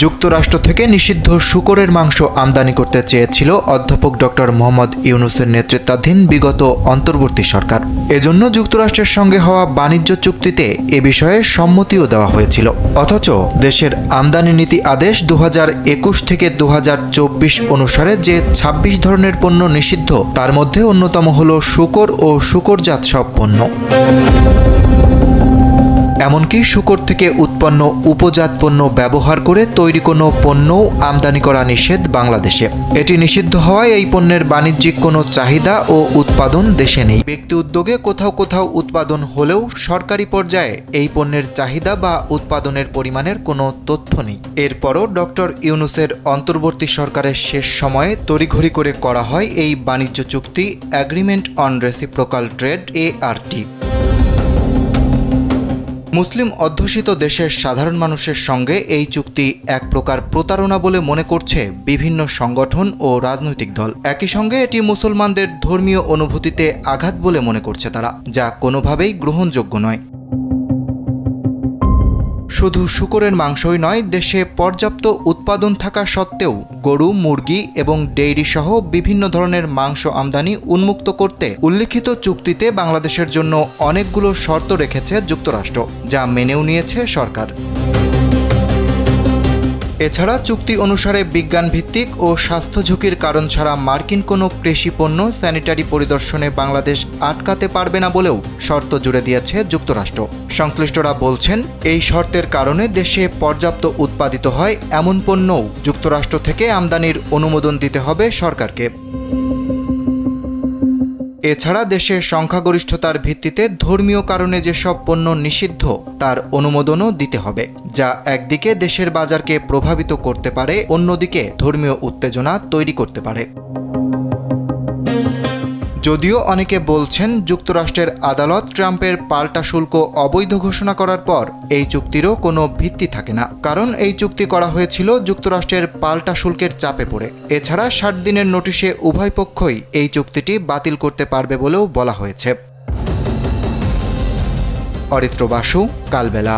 যুক্তরাষ্ট্র থেকে নিষিদ্ধ শূকরের মাংস আমদানি করতে চেয়েছিল অধ্যাপক ডক্টর মোহাম্মদ ইউনূসের নেতৃত্বাধীন বিগত অন্তর্বর্তী সরকার। এজন্য যুক্তরাষ্ট্রের সঙ্গে হওয়া বাণিজ্য চুক্তিতে এ বিষয়ে সম্মতিও দেওয়া হয়েছিল। অথচ দেশের আমদানি নীতি আদেশ 2021 থেকে 2024 অনুসারে যে 26 ধরনের পণ্য নিষিদ্ধ, তার মধ্যে অন্যতম হল শূকর ও শূকরজাত সব পণ্য। এমনকি শূকর থেকে উৎপন্ন উপজাত পণ্য ব্যবহার করে তৈরি কোনো পণ্যও আমদানি করা নিষেধ বাংলাদেশে। এটি নিষিদ্ধ হওয়ায় এই পণ্যের বাণিজ্যিক কোনো চাহিদা ও উৎপাদন দেশে নেই। ব্যক্তি উদ্যোগে কোথাও কোথাও উৎপাদন হলেও সরকারি পর্যায়ে এই পণ্যের চাহিদা বা উৎপাদনের পরিমাণের কোনো তথ্য নেই। এরপরও ডক্টর ইউনূসের অন্তর্বর্তী সরকারের শেষ সময়ে তড়িঘড়ি করে করা হয় এই বাণিজ্য চুক্তি, agreement on reciprocal trade ART। মুসলিম অধ্যুষিত দেশের সাধারণ মানুষের সঙ্গে এই চুক্তি এক প্রকার প্রতারণা বলে মনে করছে বিভিন্ন সংগঠন ও রাজনৈতিক দল। একই সঙ্গে এটি মুসলমানদের ধর্মীয় অনুভূতিতে আঘাত বলে মনে করছে তারা, যা কোনোভাবেই গ্রহণযোগ্য নয়। শুধু শূকরের মাংসই নয়, দেশে পর্যাপ্ত উৎপাদন থাকা সত্ত্বেও গরু, মুরগি এবং ডেইরি সহ বিভিন্ন ধরনের মাংস আমদানি উন্মুক্ত করতে উল্লিখিত চুক্তিতে বাংলাদেশের জন্য অনেকগুলো শর্ত রেখেছে যুক্তরাষ্ট্র, যা মেনেও নিয়েছে সরকার। এছাড়া চুক্তি অনুসারে বিজ্ঞান ভিত্তিক ও স্বাস্থ্য ঝুঁকির কারণ ছাড়া মার্কিন কোনো কৃষি পণ্য স্যানিটারি পরিদর্শনে বাংলাদেশ আটকাতে পারবে না বলেও শর্ত জুড়ে দিয়েছে যুক্তরাষ্ট্র। সংশ্লিষ্টরা বলছেন, এই শর্তের কারণে দেশে পর্যাপ্ত উৎপাদিত হয় এমন পণ্যও যুক্তরাষ্ট্র থেকে আমদানির অনুমোদন দিতে হবে সরকারকে। এছাড়া দেশের সংখ্যাগরিষ্ঠতার ভিত্তিতে ধর্মীয় কারণে যেসব পণ্য নিষিদ্ধ, তার অনুমোদনও দিতে হবে, যা একদিকে দেশের বাজারকে প্রভাবিত করতে পারে, অন্যদিকে ধর্মীয় উত্তেজনা তৈরি করতে পারে। যদিও অনেকে বলছেন, যুক্তরাষ্ট্রের আদালত ট্রাম্পের পাল্টা শুল্ক অবৈধ ঘোষণা করার পর এই চুক্তিরও কোনো ভিত্তি থাকে না, কারণ এই চুক্তি করা হয়েছিল যুক্তরাষ্ট্রের পাল্টা শুল্কের চাপে পড়ে। এছাড়া 60 দিনের নোটিশে উভয় পক্ষই এই চুক্তিটি বাতিল করতে পারবে বলেও বলা হয়েছে। অরিত্র বাসু, কালবেলা।